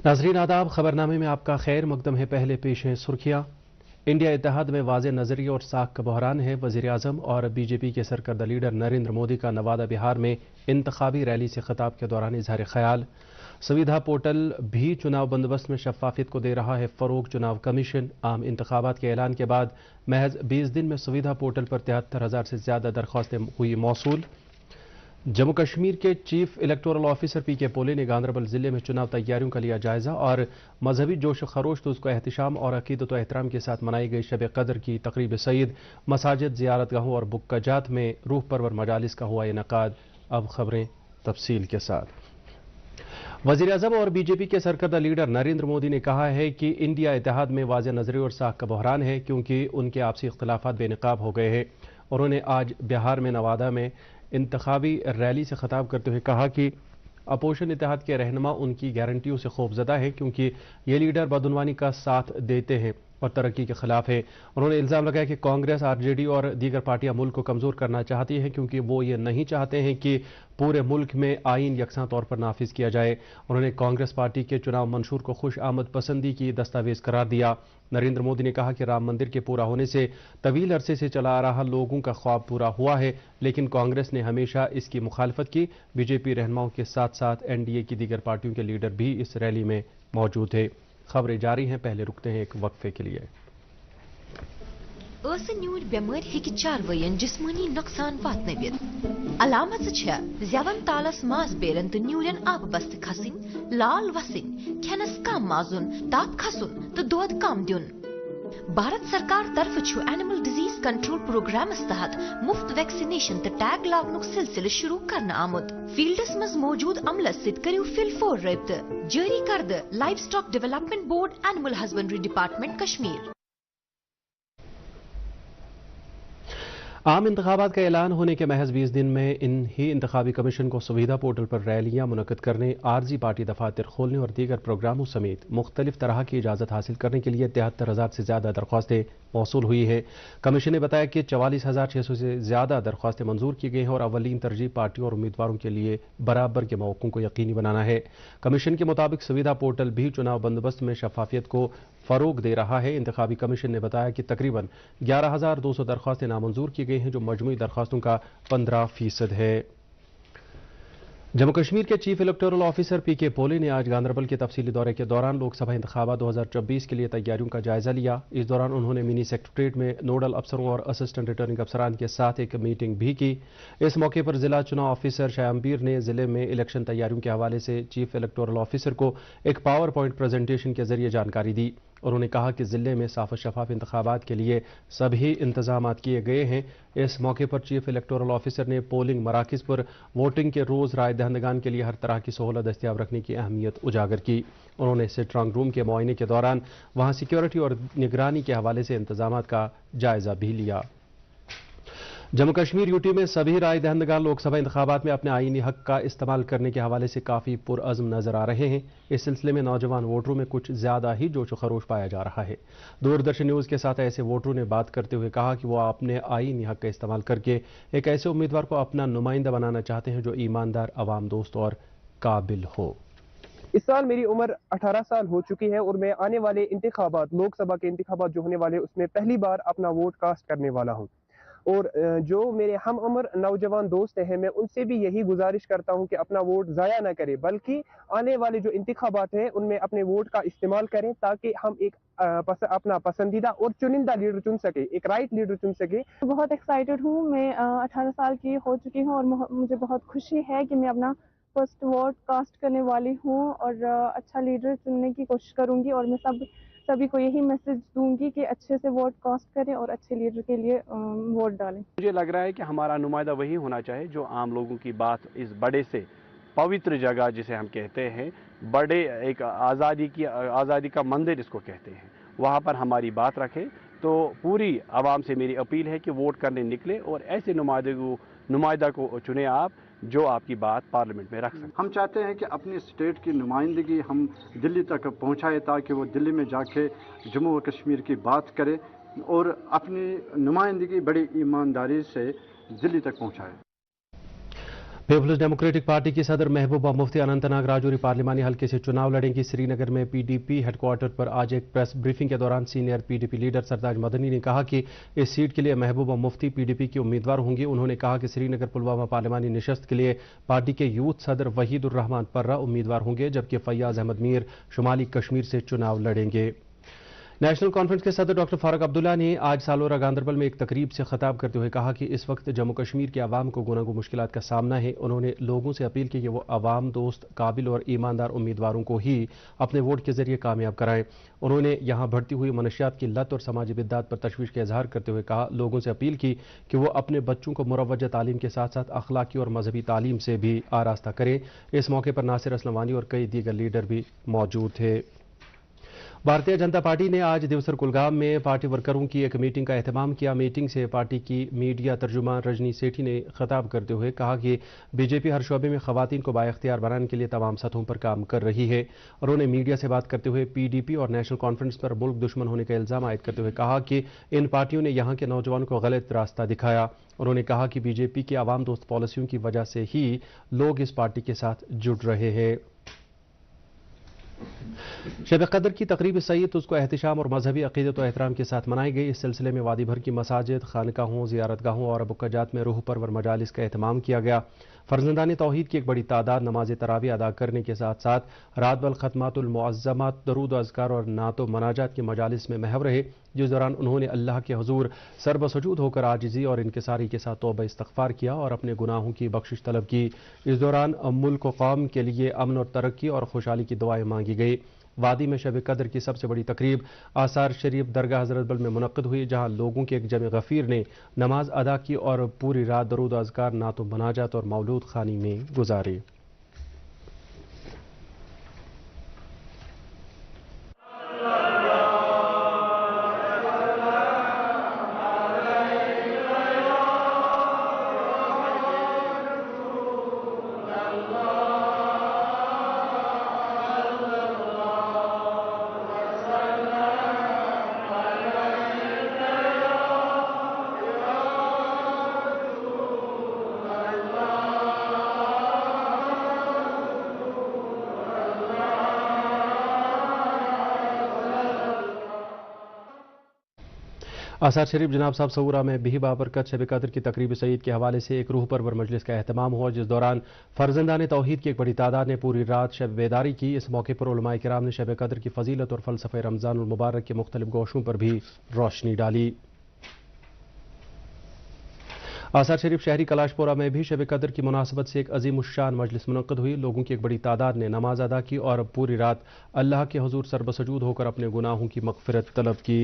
नाजरीन आदाब, खबरनामे में आपका खैर मकदम है। पहले पेश हैं सुर्खियां। इंडिया इत्तेहाद में वाज़ेह नजरिए और साख का बहरान है। वज़ीर आज़म और बीजेपी के सरकर्दा लीडर नरेंद्र मोदी का नवादा बिहार में इंतखाबी रैली से खिताब के दौरान इजहार ख्याल। संविधा पोर्टल भी चुनाव बंदोबस्त में शफाफियत को दे रहा है फरोग। चुनाव कमीशन आम इंतखाबात के ऐलान के बाद महज 20 दिन में संविधा पोर्टल पर 73,000 से ज्यादा दरख्वास्तें हुई मौसूल। जम्मू कश्मीर के चीफ इलेक्टोरल ऑफिसर पीके पोले ने गांदरबल जिले में चुनाव तैयारियों का लिया जायजा और मजहबी जोश खरोश तो उसको एहतिशाम और अकीदत व एहतराम के साथ मनाई गई शब कदर की तकरीब सईद मसाजिद, जियारतगाहों और बुक्काजात में रूह परवर मजालिस का हुआ इनकाद। अब खबरें तफसील के साथ। वज़ीर आज़म और बीजेपी के सरकर्दा लीडर नरेंद्र मोदी ने कहा है कि इंडिया इत्तेहाद में वाज़ेह नजरिए और साख का बहरान है क्योंकि उनके आपसी इख्तिलाफात बेनकाब हो गए हैं। उन्होंने आज बिहार में नवादा में इंतखाबी रैली से खिताब करते हुए कहा कि अपोजिशन इत्तेहाद के रहनुमा उनकी गारंटियों से खौफजदा है क्योंकि ये लीडर बदउनवानी का साथ देते हैं और तरक्की के खिलाफ है। उन्होंने इल्ज़ाम लगाया कि कांग्रेस, आरजेडी और दीगर पार्टियां मुल्क को कमज़ोर करना चाहती हैं क्योंकि वो ये नहीं चाहते हैं कि पूरे मुल्क में आइन यकसां तौर पर नाफिज किया जाए। उन्होंने कांग्रेस पार्टी के चुनाव मंशूर को खुश आमद पसंदी की दस्तावेज करार दिया। नरेंद्र मोदी ने कहा कि राम मंदिर के पूरा होने से तवील अरसे से चला आ रहा लोगों का ख्वाब पूरा हुआ है, लेकिन कांग्रेस ने हमेशा इसकी मुखालफत की। बीजेपी रहनुमाओं के साथ साथ एनडीए की दीगर पार्टियों के लीडर भी इस रैली में मौजूद थे। खबरें जारी हैं, पहले रुकते हैं एक वक्फे के लिए। न्यूर बेमार हेकि चारवयन जिस्मानी नुकसान वातनवित। अलामत ज़्यावन तालस मास बेरन तो न्यूरन आब बस्त खसिन, लाल वसिन, खेनस कम माजुन, ताप खसुन तो दोद कम दुन। भारत सरकार तरफ एनिमल डिजीज कंट्रोल प्रोग्रामस तहत मुफ्त वैक्सीनेशन तो टैग लागनुक सिलसिले शुरू करना आमुद। फील्डस मज मौजूद अमलस सित करियो फिलफोर रब्त जारी करद live stock development board, animal husbandry department Kashmir. आम इंतखाबात का ऐलान होने के महज 20 दिन में ही इंतखाबी कमीशन को सुविधा पोर्टल पर रैलियां मुनक्किद करने, आर्जी पार्टी दफातर खोलने और दीगर प्रोग्रामों समेत मुख्तलिफ तरह की इजाज़त हासिल करने के लिए 73,000 से ज्यादा दरख्वास्तें मौसूल हुई है। कमीशन ने बताया कि 44,600 से ज्यादा दरख्वास्तें मंजूर की गई हैं और अवलीन तरजीह पार्टियों और उम्मीदवारों के लिए बराबर के मौक़ों को यकीनी बनाना है। कमीशन के मुताबिक सुविधा पोर्टल भी चुनाव बंदोबस्त में शफाफियत को फरोग दे रहा है। इंतखाबी कमीशन ने बताया कि तकरीबन 11,200 दरख्वास्तें नामंजूर की गई हैं, जो मजमूई दरख्वास्तों का 15% है। जम्मू कश्मीर के चीफ इलेक्टोरल ऑफिसर पीके पोले ने आज गांदरबल के तफसीली दौरे के दौरान लोकसभा इंतखाबात 2024 के लिए तैयारियों का जायजा लिया। इस दौरान उन्होंने मिनी सेक्रेटरीट में नोडल अफसरों और असिस्टेंट रिटर्निंग अफसरान के साथ एक मीटिंग भी की। इस मौके पर जिला चुनाव ऑफिसर शायम्बीर ने जिले में इलेक्शन तैयारियों के हवाले से चीफ इलेक्टोरल ऑफिसर को एक पावर पॉइंट प्रेजेंटेशन के जरिए जानकारी दी। उन्होंने कहा कि जिले में साफ शफाफ इंतखाबात के लिए सभी इंतजाम किए गए हैं। इस मौके पर चीफ इलेक्टोरल ऑफिसर ने पोलिंग मराकज़ पर वोटिंग के रोज राय दहंदगान के लिए हर तरह की सहूलत दस्तियाब रखने की अहमियत उजागर की। उन्होंने स्ट्रांग रूम के मुआयने के दौरान वहां सिक्योरिटी और निगरानी के हवाले से इंतजाम का जायजा भी लिया। जम्मू कश्मीर यूटी में सभी राय दहंदगान लोकसभा इंतखाबात में अपने आईनी हक का इस्तेमाल करने के हवाले से काफ़ी पुरअज़्म नजर आ रहे हैं। इस सिलसिले में नौजवान वोटरों में कुछ ज़्यादा ही जोश व खरोश पाया जा रहा है। दूरदर्शन न्यूज़ के साथ ऐसे वोटरों ने बात करते हुए कहा कि वो अपने आईनी हक का इस्तेमाल करके एक ऐसे उम्मीदवार को अपना नुमाइंदा बनाना चाहते हैं जो ईमानदार, अवाम दोस्त और काबिल हो। इस साल मेरी उम्र 18 साल हो चुकी है और मैं आने वाले इंतखाबात, लोकसभा के इंतखाबात जो होने वाले, उसमें पहली बार अपना वोट कास्ट करने वाला हूँ। और जो मेरे हम उम्र नौजवान दोस्त हैं, मैं उनसे भी यही गुजारिश करता हूं कि अपना वोट ज़ाया ना करें, बल्कि आने वाले जो इंतखाबात हैं उनमें अपने वोट का इस्तेमाल करें ताकि हम एक अपना पसंदीदा और चुनिंदा लीडर चुन सके, एक राइट लीडर चुन सके। बहुत एक्साइटेड हूँ। मैं 18 साल की हो चुकी हूँ और मुझे बहुत खुशी है कि मैं अपना फर्स्ट वोट कास्ट करने वाली हूँ और अच्छा लीडर चुनने की कोशिश करूँगी। और मैं सभी को यही मैसेज दूंगी कि अच्छे से वोट कास्ट करें और अच्छे लीडर के लिए वोट डालें। मुझे लग रहा है कि हमारा नुमाइंदा वही होना चाहिए जो आम लोगों की बात इस बड़े से पवित्र जगह जिसे हम कहते हैं, बड़े एक आज़ादी का मंदिर इसको कहते हैं, वहाँ पर हमारी बात रखे। तो पूरी आवाम से मेरी अपील है कि वोट करने निकले और ऐसे नुमाइंदा को चुने आप जो आपकी बात पार्लियामेंट में रख सकें। हम चाहते हैं कि अपनी स्टेट की नुमाइंदगी हम दिल्ली तक पहुंचाए ताकि वो दिल्ली में जाके जम्मू और कश्मीर की बात करे और अपनी नुमाइंदगी बड़ी ईमानदारी से दिल्ली तक पहुंचाए। पीपल्स डेमोक्रेटिक पार्टी की सदर महबूबा मुफ्ती अनंतनाग राजौरी पार्लिमानी हल्के से चुनाव लड़ेंगी। श्रीनगर में पीडीपी हेडक्वार्टर पर आज एक प्रेस ब्रीफिंग के दौरान सीनियर पीडीपी लीडर सरताज मदनी ने कहा कि इस सीट के लिए महबूबा मुफ्ती पीडीपी की उम्मीदवार होंगी। उन्होंने कहा कि श्रीनगर पुलवामा पार्लिमानी नशस्त के लिए पार्टी के यूथ सदर वहीदुर रहमान पर्रा उम्मीदवार होंगे, जबकि फैयाज अहमद मीर शुमाली कश्मीर से चुनाव लड़ेंगे। नेशनल कॉन्फ्रेंस के सदर डॉक्टर फारूक अब्दुल्ला ने आज सालोरा गांदरबल में एक तकरीब से खिताब करते हुए कहा कि इस वक्त जम्मू कश्मीर के अवाम को गुनागो मुश्किलात का सामना है। उन्होंने लोगों से अपील की कि वो अवाम दोस्त, काबिल और ईमानदार उम्मीदवारों को ही अपने वोट के जरिए कामयाब कराएं। उन्होंने यहाँ बढ़ती हुई मनशियात की लत और समाजी बिद्दात पर तशवीश का इजहार करते हुए कहा, लोगों से अपील की कि वो अपने बच्चों को मुरवजा तालीम के साथ साथ अखलाकी और मजहबी तालीम से भी आरास्ता करें। इस मौके पर नासिर असलम वानी और कई दीगर लीडर भी मौजूद थे। भारतीय जनता पार्टी ने आज दिवसर कुलगाम में पार्टी वर्करों की एक मीटिंग का एहतमाम किया। मीटिंग से पार्टी की मीडिया तर्जुमान रजनी सेठी ने खिताब करते हुए कहा कि बीजेपी हर शोबे में खवातीन को बाइख्तियार बनाने के लिए तमाम सतहों पर काम कर रही है। उन्होंने मीडिया से बात करते हुए पीडीपी और नेशनल कॉन्फ्रेंस पर मुल्क दुश्मन होने का इल्जाम आयद करते हुए कहा कि इन पार्टियों ने यहाँ के नौजवानों को गलत रास्ता दिखाया। उन्होंने कहा कि बीजेपी की आवाम दोस्त पॉलिसियों की वजह से ही लोग इस पार्टी के साथ जुड़ रहे हैं। शब कदर की तकरीब सईद उसको एहतिशाम और मजहबी अकीदत और एहतराम के साथ मनाई गई। इस सिलसिले में वादी भर की मसाजिद, खानकाहों, ज़ियारतगाहों और बुक्काजात में रूह परवर मजालिस का एहतमाम किया गया। फर्जंदान तौहीद की एक बड़ी तादाद नमाज तरावी अदा करने के साथ साथ रात बल खतमातुल मुअज़्ज़मात, दरूद अज़कार और नातो मनाजात के मजालिस में महव रहे, जिस दौरान उन्होंने अल्लाह के हुजूर सरबसजूद होकर आजिज़ी और इनकिसारी के साथ तौबा इस्तग़फ़ार किया और अपने गुनाहों की बख्शिश तलब की। इस दौरान मुल्क व कौम के लिए अमन और तरक्की और खुशहाली की दुआएं मांगी गई। वादी में शब कदर की सबसे बड़ी तकरीब आसार शरीफ दरगाह हजरत बल में मुनक्कद हुई, जहां लोगों के एक जमे गफीर ने नमाज अदा की और पूरी रात दरूद अज़कार, नातो मनाजात और मौलूद खानी में गुजारी। आसार शरीफ जनाब साहब सऊरा में भी बाबरकत शब कदर की तकरीब सईद के हवाले से एक रूह परवर मजलिस का एहतमाम हुआ, जिस दौरान फर्जंदान तौहीद की एक बड़ी तादाद ने पूरी रात शब बेदारी की। इस मौके पर उलमाए किराम ने शब कदर की फजीलत और फ़लसफ़े रमज़ानुल मुबारक के मुख्तलिफ गोशों पर भी रोशनी डाली। आसार शरीफ शहरी कलाशपोरा में भी शब कदर की मुनासबत से एक अजीम उश्शान मजलिस मुनक्कद हुई। लोगों की एक बड़ी तादाद ने नमाज अदा की और पूरी रात अल्लाह के हुजूर सरबसजूद होकर अपने गुनाहों की मग़फ़िरत तलब की।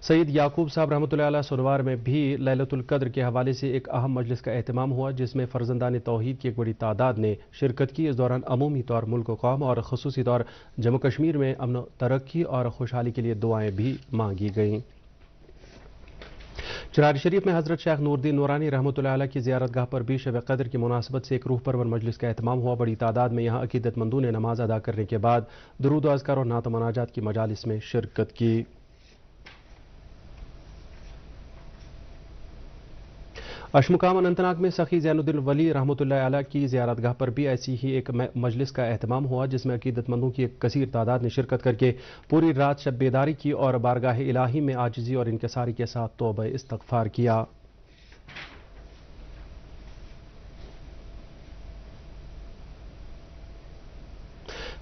सईद याकूब साहब रहमतुल्लाह अलैह सुनवार में भी लैलतुल कद्र के हवाले से एक अहम मजलिस का एहतमाम हुआ, जिसमें फर्जंदान तौहीद की एक बड़ी तादाद ने शिरकत की। इस दौरान अमूमी तौर मुल्क कौम और ख़ुसूसी तौर जम्मू कश्मीर में अमन तरक्की और खुशहाली के लिए दुआएं भी मांगी गईं। चरारी शरीफ में हजरत शेख नूरुद्दीन नूरानी रहमतुल्लाह अलैह की ज़ियारतगाह पर भी शब कद्र की मुनासबत से एक रूह परवर मजलिस का एहतमाम हुआ। बड़ी तादाद में यहाँ अकीदतमंदों ने नमाज अदा करने के बाद दरूद अज़कार और नात मनाजात की मजालिस में शिरकत की। अशमुकाम अनंतनाग में सखी ज़ैनुद्दीन वली रहमतुल्लाह अलैह की ज़ियारतगाह पर भी ऐसी ही एक मजलिस का एहतमाम हुआ, जिसमें अकीदतमंदों की एक कसीर तादाद ने शिरकत करके पूरी रात शब बेदारी की और बारगाह इलाही में आजिज़ी और इनकिसारी के साथ तौबा इस्तग़फ़ार किया।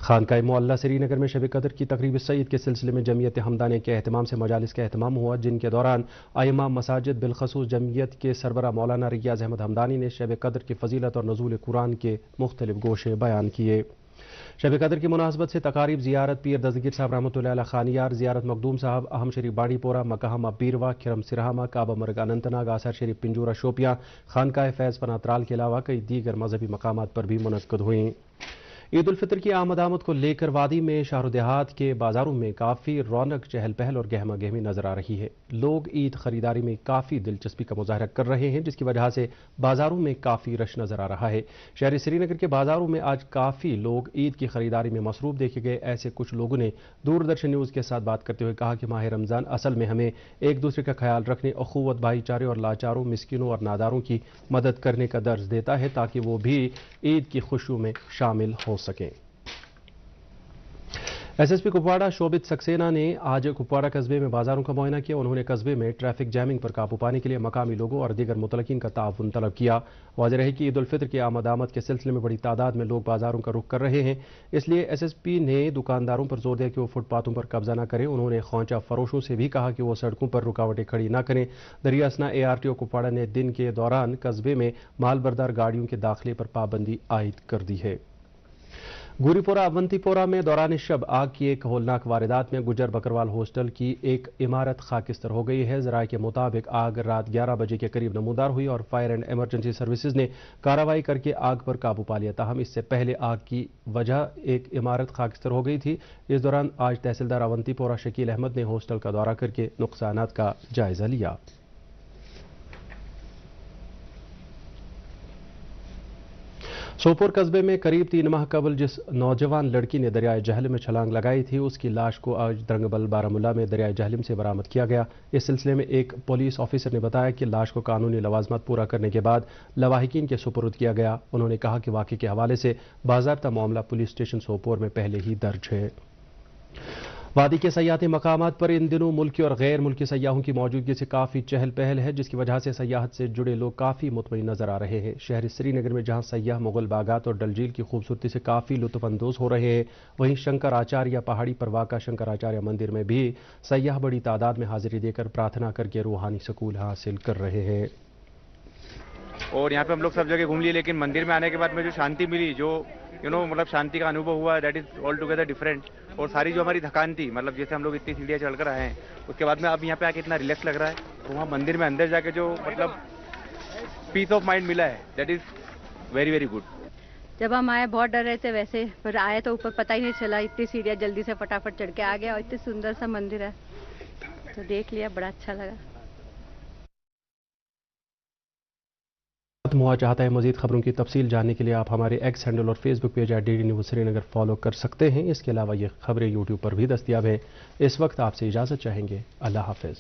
खानकाए मुअल्ला श्रीनगर में शब कदर की तकरीब सईद के सिलसिले में जमीयत हमदानी के एहतमाम से मजालिस का एहतमाम हुआ, जिनके दौरान आइमा मसाजिद बिलखसूस जमीयत के सरबरा मौलाना रियाज अहमद हमदानी ने शब कदर की फजीलत और नज़ूल कुरान के मुख्तलिफ गोशे बयान किए। शब कदर की मुनासबत से तकारीब ज़ियारत पीर दस्तगीर साहब रहमतुल्लाह अलैह खानियार, ज़ियारत मखदूम साहब, अहम शरीफ बाड़ीपोरा, मकाहमा बीरवा, खिरम सिरहामा, काबा मर्ग अनंतनाग, आसार शरीफ पिंजूरा शोपियाँ, खानकाए फैज़ पनातराल के अलावा कई दीगर मजहबी मकामात पर भी मुनक्कद हुई। ईद उल फितर की आमद को लेकर वादी में शहर देहात के बाजारों में काफ़ी रौनक, चहल पहल और गहमा गहमी नजर आ रही है। लोग ईद खरीदारी में काफ़ी दिलचस्पी का मुजाहरा कर रहे हैं, जिसकी वजह से बाजारों में काफ़ी रश नजर आ रहा है। शहरी श्रीनगर के बाजारों में आज काफ़ी लोग ईद की खरीदारी में मसरूफ देखे गए। ऐसे कुछ लोगों ने दूरदर्शन न्यूज़ के साथ बात करते हुए कहा कि माह रमज़ान असल में हमें एक दूसरे का ख्याल रखने, अखुवत, भाईचारे और लाचारों, मिस्किनों और नादारों की मदद करने का दर्ज देता है, ताकि वो भी ईद की खुशियों में शामिल हो सकें। एसएसपी कुपवाड़ा शोभित सक्सेना ने आज कुपवाड़ा कस्बे में बाजारों का मुआयना किया। उन्होंने कस्बे में ट्रैफिक जैमिंग पर काबू पाने के लिए मकामी लोगों और दीगर मुतलकिन का ताउन तलब किया। वाज़ेह है कि ईद उल फितर की आमद के सिलसिले में बड़ी तादाद में लोग बाजारों का रुख कर रहे हैं, इसलिए एसएसपी ने दुकानदारों पर जोर दिया कि वो फुटपाथों पर कब्जा न करें। उन्होंने खौंचा फरोशों से भी कहा कि वो सड़कों पर रुकावटें खड़ी न करें। दरिया असना ARTO कुपवाड़ा ने दिन के दौरान कस्बे में मालबरदार गाड़ियों के दाखिले पर पाबंदी आयद कर दी है। गूरीपोरा अवंतीपोरा में दौरान शब आग की एक होलनाक वारदात में गुजर बकरवाल हॉस्टल की एक इमारत खाकिस्तर हो गई है। ज़राए के मुताबिक आग रात 11 बजे के करीब नमूदार हुई और फायर एंड इमरजेंसी सर्विसेज ने कार्रवाई करके आग पर काबू पा लिया। ताहम इससे पहले आग की वजह एक इमारत खाकिस्तर हो गई थी। इस दौरान आज तहसीलदार अवंतीपोरा शकील अहमद ने हॉस्टल का दौरा करके नुकसानात का जायजा लिया। सोपोर कस्बे में करीब 3 माह कबल जिस नौजवान लड़की ने दरियाए जहलम में छलांग लगाई थी, उसकी लाश को आज दरंगबल बारामूला में दरियाए जहलम से बरामद किया गया। इस सिलसिले में एक पुलिस ऑफिसर ने बताया कि लाश को कानूनी लवाजमत पूरा करने के बाद लवाहिकीन के सुपुर्द किया गया। उन्होंने कहा कि वाक़े के हवाले से बाज़ाब्ता मामला पुलिस स्टेशन सोपोर में पहले ही दर्ज है। वादी के सयाहती मकामात पर इन दिनों मुल्की और गैर मुल्की सयाहों की मौजूदगी से काफ़ी चहल पहल है, जिसकी वजह से सयाहत से जुड़े लोग काफ़ी मुतमईन नजर आ रहे हैं। शहर श्रीनगर में जहां सयाह मुगल बागात और डल झील की खूबसूरती से काफ़ी लुत्फ़अंदोज़ हो रहे हैं, वहीं शंकराचार्य पहाड़ी पर वाक़ा शंकराचार्य मंदिर में भी सयाह बड़ी तादाद में हाजिरी देकर प्रार्थना करके रूहानी सुकून हासिल कर रहे हैं। और यहाँ पे हम लोग सब जगह घूम लिए, लेकिन मंदिर में आने के बाद में जो शांति मिली, जो मतलब शांति का अनुभव हुआ, that is all together different. और सारी जो हमारी थकान थी, मतलब जैसे हम लोग इतनी सीढ़ियाँ चढ़कर आए हैं, उसके बाद में अब यहाँ पे आके इतना रिलैक्स लग रहा है। तो वहाँ मंदिर में अंदर जाके जो मतलब पीस ऑफ माइंड मिला है, that is very very good. जब हम आए बहुत डर रहे थे वैसे, पर आए तो ऊपर पता ही नहीं चला, इतनी सीढ़ियाँ जल्दी से फटाफट चढ़ के आ गया और इतनी सुंदर सा मंदिर है, तो देख लिया, बड़ा अच्छा लगा। हुआ चाहता है मजीद खबरों की तफसील जानने के लिए आप हमारे एक्स हैंडल और Facebook page DD news Srinagar follow कर सकते हैं। इसके अलावा ये खबरें यूट्यूब पर भी दस्तयाब हैं। इस वक्त आपसे इजाज़त चाहेंगे। अल्लाह हाफिज़।